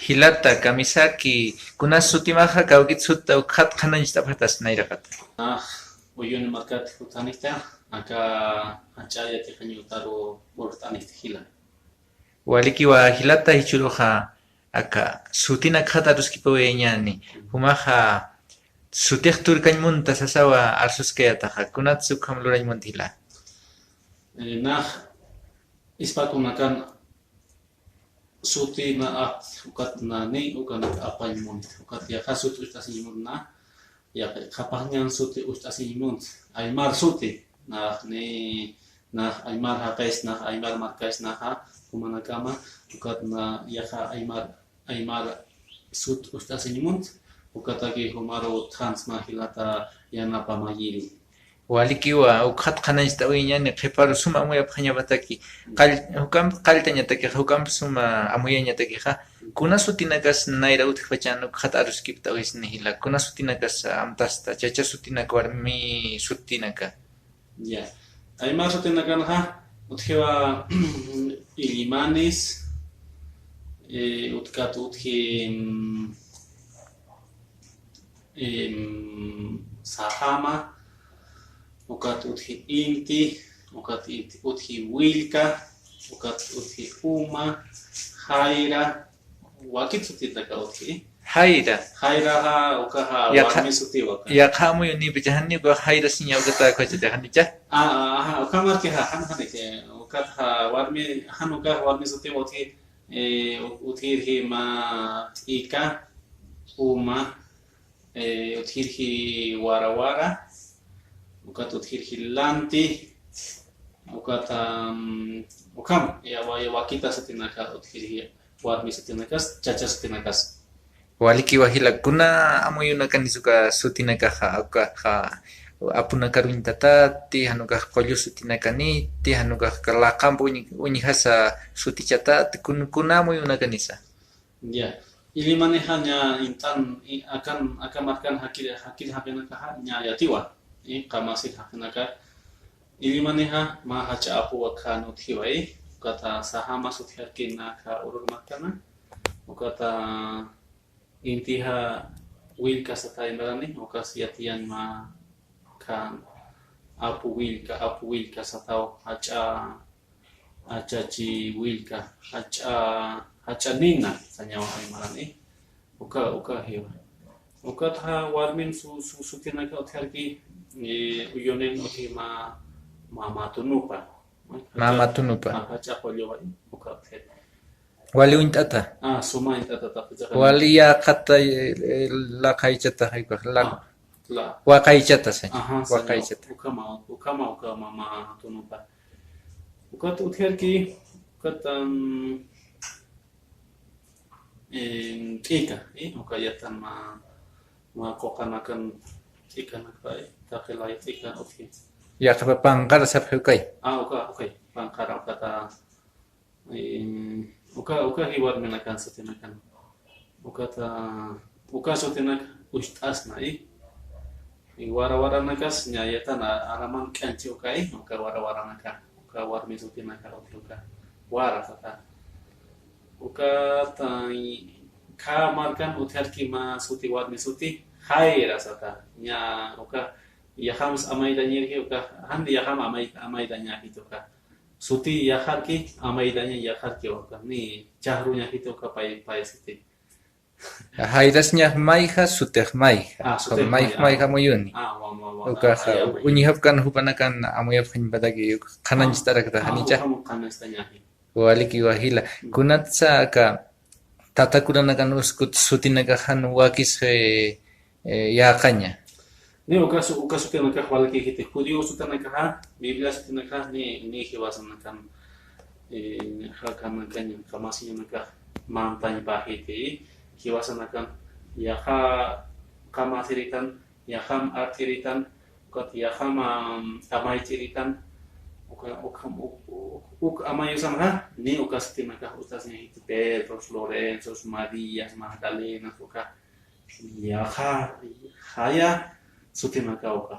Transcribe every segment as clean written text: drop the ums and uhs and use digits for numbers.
hilata kamisaki kunas sutimaja kawkit sutta ukhat khananchita phatas nairakat. Ah, uyun markat hutanita aka achaya tikhanyutaro urtanit hila. Waliki wa hilata hichuruja aka sutina khata ruskipawe ñani humaja sutek turkañmunta sasawa arsuskayataja kunatsu khamlurañmunta hila. Nah, ispakunakan suti na at ukat na ni ukan apay mun ukat ya kasut ustasi mun na ya kapahnya suti ustasi mun aymar suti nah ni nah aymar hakais nah aymar markais nah ha kumana kama ukat na ya ka aymar sut ustasi mun ukat lagi humaro trans na hilata ya napa mayiri. Waliki wa ukhat khananchita uñani qhiparu suma amuya phañabataki hukam qaltañataki hukam suma amuyañataki ha kuna sutinakas naira uthpachanu khat aruskipta uisni hila kuna sutinakas amtasta chacha sutinaka warmi sutinaka. Ya, aymar suti na kan ha uthiwa ilimanis utkat uthi sahama ukat uthi inti ukat uthi wilka ukat uthi uma haira wakit suti taka uthi Haira haira ha ukaha ya warmi suti waka ya kamu yuni bijahanni ko haira sinya ugata ko chete hanija ukamar ke ha han ke ukat ha warmi han ukah warmi suti uthi uthir ma ika uma uthir wara ukat uthir lanti ukat ukam ya wakita satinaka uthir warmi satinakas caca satinakas. waliki wa hila kuna amuyuna kanisuka sutinaka ha apuna karuintata ti hanuka kolyo sutinaka ni ti hanuka kalakam uni hasa sutichata kuna amuyuna kanisa. Ya, ini mana hanya intan akan makan hakir hakinaka nya yatiwa kamasih hakinaka ini mana ha ma haca apu wakanu tiwai kata sahama suti hakinaka urur makana kata intiha wilka satai barani ukas yatian ma kan apu wilka satau haca ci wilka haca nina sanyawa ay marani uka hewa uka tha warmin sutina ka utharki uyonen uti mama tunupa haca polyo uka thet Wali untata suma intata tapjakan wali ya kata la kaichata haiko la la wa kaichata sa wa sanyawa kaichata uka mama tunupa uka utharki katan tika uka yatan ma kokanakan tika nakbai takilay tika okay ya kapapangkar sa hukai okay pangkarang kata uka hiwar menakan sutinakan uka sutinak ustas na wara-wara nakas nyayatan araman kanci ukai uka wara-wara naka uka warmi sutinaka uka wara kata uka kamarkan utharki ma suti warmi suti hai rasata nya uka yahams amai danyir uka handi yaham amai danya itu ka suti yaharki amai danya yaharki uka ni cahrunya itu ka pai suti hairasnya maiha suteh maiha suteh maiha moyuni wa uka unyihapkan hupanakan amuyap hanbadagi kanan jitara kata hanija kanan stanya waliki wa hila kunatsa ka tata kuranakan uskut sutinaka han wakis yakanya ni uka sutinaka walki hiti judío sutinaka biblia sutinaka ni hiwasan kan hakan kan kamasi naka mantan bahiti hiwasan kan ya kamasiritan ya artiritan kot ya amai ciritan amayo sama ni uka sutinaka utasnya itu Pedro Lorenzo Maria Magdalena uka ya haya sutinaka uka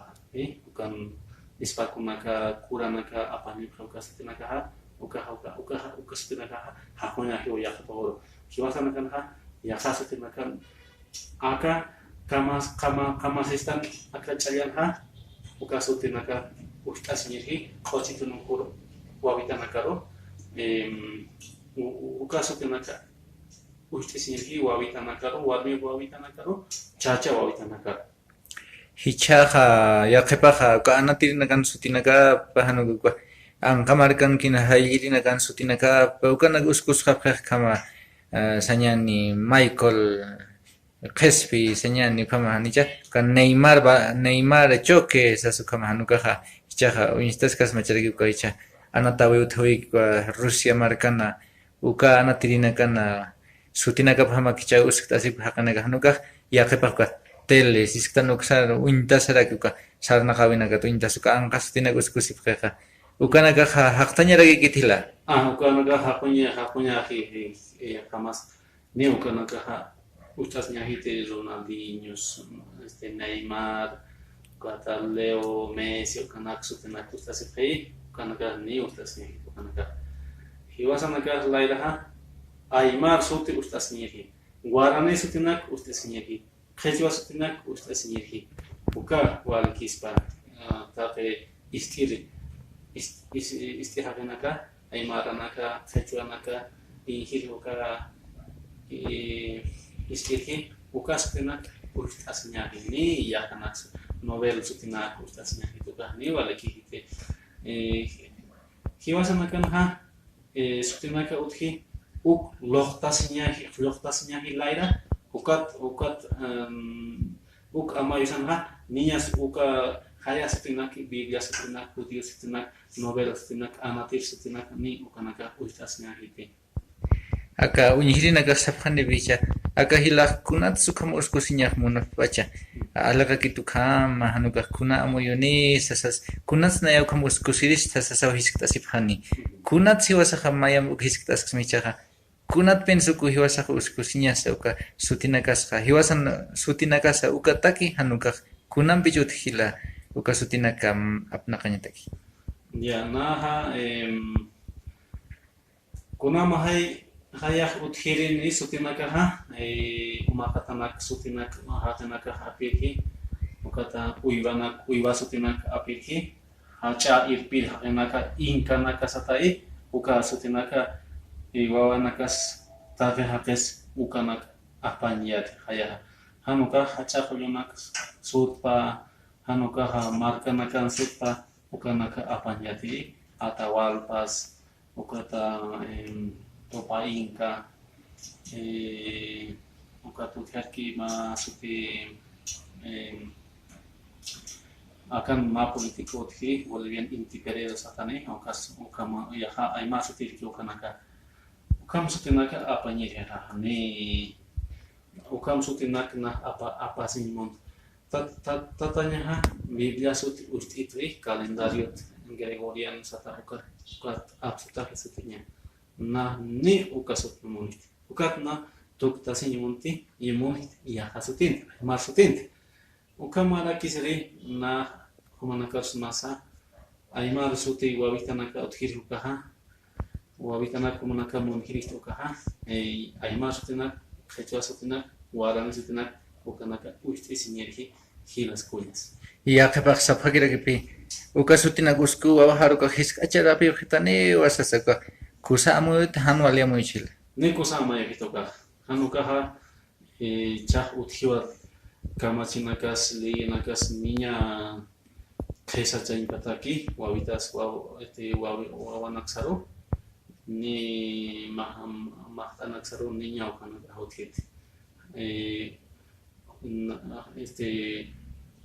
bukan ispakunaka kuranaka apa nih uka sutinaka uka sutinaka hakonya hiu ya kaporo hiwasana kan ya hasuti naka acá camas están acá chayanja uka suti naka ustasinirhi qochitu nukuro wawita nakaro uka suti naka ustasinirhi wawita nakaro warmi wawita nakaro chacha wawita nakaro Hichaja yaqipaqa ka'anatirinakan sutinaka pahanukuqa anqamarkan kina haylirinakan sutinaka pawkana uskusqapqa kama sañani Michael qespi sañani kama hanicha kan Neymar choque sasu kama hanukaja hichaja uñistaskas macharikuqa hicha anatawi uthawiqa Rusia markana uka anatirinakana sutinaka phama kicha usktasip haqanaqa hanuqa yaqipaqa tele sisktan uksar uintasara kuka sarna kawinaka tu intasuka angkas tina kuskusipqa ukanaka haqtañaraki kitila ukanaga hakunya jamás ni ukanaga ustas ñahite Ronaldinhos Neymar kata Leo Messi ukanaga sutenak ustas pei ukanaga ni ustas ni ukanaga hiwasanaga lairaha Aymar sute ustas ni Guarani sutenak ustas ni Khejwa sutenak ustas ni uka wal kispa tape istihaganaka Aymaranaka Khejwanaka ihilhuka istirhi uka sutenak ustas ni yakanak novel sutenak ustas ni tuka ni wala kihite hiwasanakan ha sutenaka uthi uk loqtas ni laira ukat uk amayusan ha niñas uka haya sutenak biblia sutenak judío sutenak novel sutenak amatir sutenak ni ukanaka ustas ni aka uñihirinaka sapqani bicha aka hilaq kunata sukham uskusiñaq munaqpacha alaqa kitukama hanuqa kuna amuyuni sasas kunata nayawkham uskusiris sasasaw hisktasipqani kunata siwasaqa mayam hisktasqa michaqa kunat pensuku hiwasaqa uskusiñasa uka sutinakasqa hiwasan sutinakasa uka taki hanuqa kunanpi uthila uka sutinaka apnaqañataki ya naha kunama hayaq uthirini sutinaka umaqatanak sutinak hatanaka apirhi ukata uywa sutinak apirhi hacha irpir haqinaka inkanaka satai uka sutinaka wawanakas tafe haqes ukanak apañat haya hanuka hacha qullunak sutpa hanuka markanakan sutpa ukanaka apañati atawalpas ukata topa inka ukatu tharki masuti akan ma politiko thi bolivian inti periodo satane okas ukama yaha ay masuti ki ukanaka ukam sutinaka apa nyera ni ukam sutinaka na apa sinmon tatanya ha biblia suti ustitri kalendario gregorian sata ukat apsuta sutinya na ni ukasut munti ukat na tukta sinmunti imunti ya hasutin marsutin ukamara kisri na humanaka sumasa aymar suti wabitanaka uthir ukaha wabitanaka humanaka munhiri ukaha aymar sutina khechwa sutina warana sutina ukanaka usti sinyerhi hilas kulas ya kapaq saphagirakpi uka sutina gusku waharuka hiskacharapi khitane wasasaka kusamut hanwali amuichil ni kusama yakitoka hanukaha chah uthiwa kamachinakas linakas niña khesa chain pataki wawitas wawanaksaru ni mahtanaksaru niña ukana hothit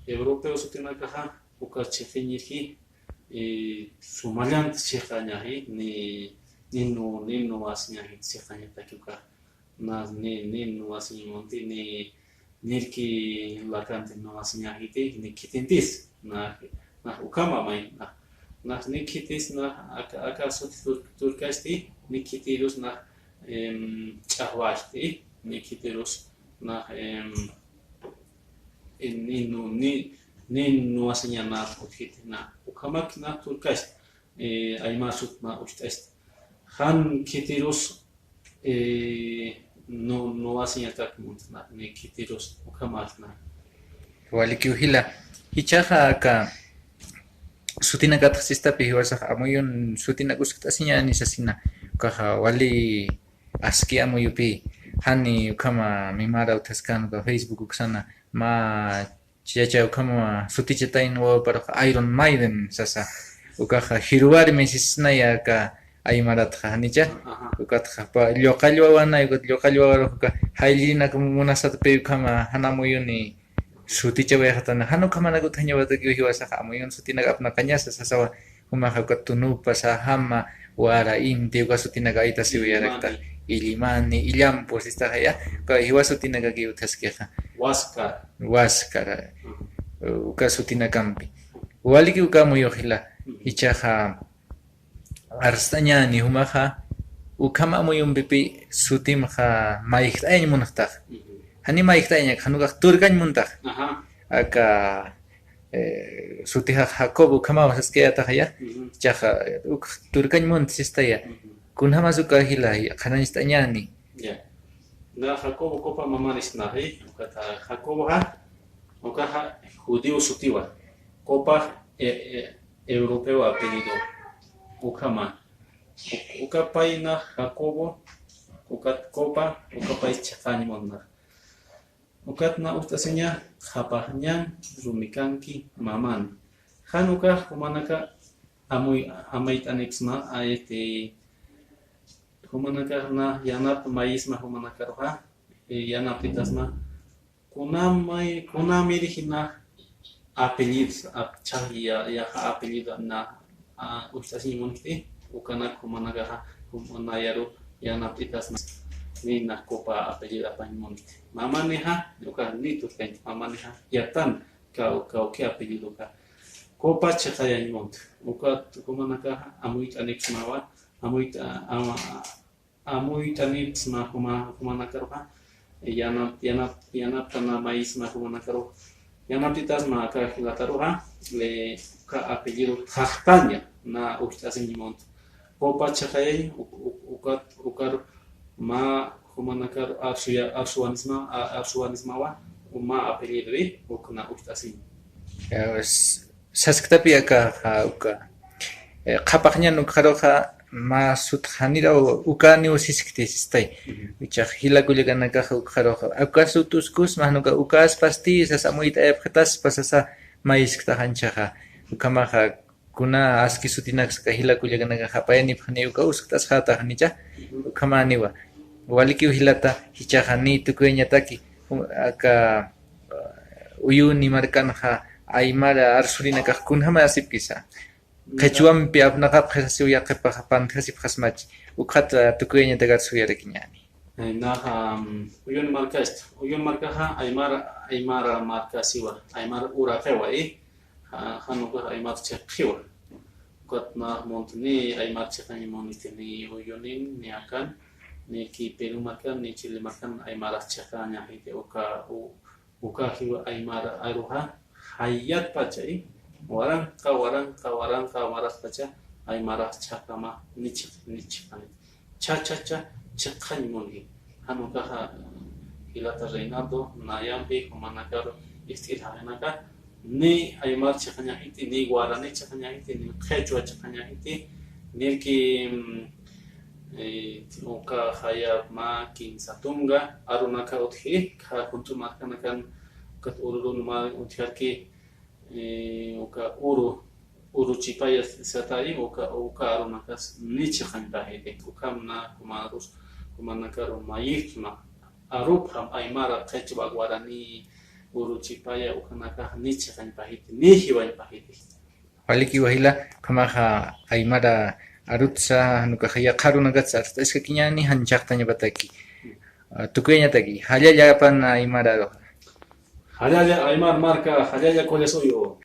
europeo sutinakaha uka chefeñirhi sumalant chefañahi ninu wasñahi chefañatakiuka nas ninu wasñimonti ni nirki lakante no wasñahiti ni kitintis na ukama may na ni kitis na aka turkasti ni kitirus na chahwasti ni kitirus na ninu wasña na uthiti na ukamak na turkast aymasut na ustast han kitirus no wasiñataq munt'na ni kitiros ukamalna Waliki uhila. Hichaja ka sutina kataq sistapi hiwasaq amuyun sutina kusqta asiña nisasina kaja wali aski amuyupi hani ukama mimara utaskan ka Facebook uksana ma chiacha ukama sutichatayn wa para Iron Maiden sasa ukaja hiruari mesisna ya ka aymaratqa hanicha ukatqa pa lloqallwa wana lloqallwa ka haylina como munasatpi ukama hanamuyuni Suti cewek hatana hanu kamana ku tanya wata kiwi wasa kamu yang suti naga apna kanya sasawa kumaka katunu pasahama wara inti uka suti naga ita siwi rekta ilimani ilyampo sista ya ka hiwa suti naga kiwi taskeha waskara uka suti nagampi waliki uka muyo hila hichaha arstanya ni humaka ukama muyum bipi suti maka maikta ay munakta Hani maiktaña hanuqa turkañ muntaq aka sutiqa Jacobo kamawas askayataqa ya chaqa turkañ munt sistaya kunhamas uka hila qanañistañani na Jacobo kopa mamanisnahi ukata Jacobo ha ukaha judío sutiwa kopa europeo apellido ukama ukapaina Jacobo kopa ukapay chaqañi munna Ukatna ustasinya khapahnya rumikanki maman. Hanuka humanaka amait anexma ayete humanaka na yanap maisma humanaka roha yanap itasma kunamiri apellido apchahia ya apellido na ustasinya monte ukana humanaka humanayaro yanap itasma ni na kopa apellido apañmonte mama neha uka ni tu kan mama neha yatan ka ke apellido ka kopa chaqayañmonte uka kumanaka amuit annex mawa amuit annex ma kumanaka roha yanap tana mais ma kumanaka ro yanap titas ma ka hilataroha le ka apellido jachtaña na ustasiñmonte kopa chaqayay ukar ma humanakar arsuanisma wa uma apellido ukna ustasi sasktapi aka uka qapaqña nuqaroqa ma sutqanira uka ni usiskti sistay wichaq hilakullakanaka uqaroqa uka sutuskus mahnuka ukas pastis asamuita epqtas pasasa maiskta hanchaqa ukamaqa kuna aski sutinax ka hilakullakanaka hapayani phani uka usktas khata hanicha ukamaniwa waliki uhilata hichahani tukueñataki aka uyuni markanqa aymara arsurina kaq kunhama asipkisa qhichwampi apnaqa qhasasi uyaqipaq panthasip qasmachi uqhata tukueñataqa arsuyarakiñani naha uyun markaha aymara marka siwa aymara uraqewa hanuqa aymar cheqiwa qatna montni aymar cheqani monitini uyunin ni akan ni ki Peru makan ni Chile makan aymara chaqaña hite uka hiwa aymara aruha hayat pachai warang maras pacha aymara chaqama nichqani cha chaqani moni hanuka hilata Reinaldo nayampi humanakaro istilhanaka ni aymar chaqaña hite ni guarani chaqaña hite ni quechua chaqaña hite ni ki uka haya ma kin satunga arunaka uthi ka kuntu markanakan kat urun ma uthiarki uka uru chipaya satai uka arunaka nichi khanta hede uka na kumarus kumanakaro mayikma arupham aymara qechwa guarani uru chipaya ukanaka nichi khanta hede ni hiwan pahide waliki wahila kamaha aymara arutsa nuka khaya kharuna gatsa eska kiñani hanchaqtaña bataki tukueñataki hallalla pan aymara hallalla aymar marka hallalla kolesoyo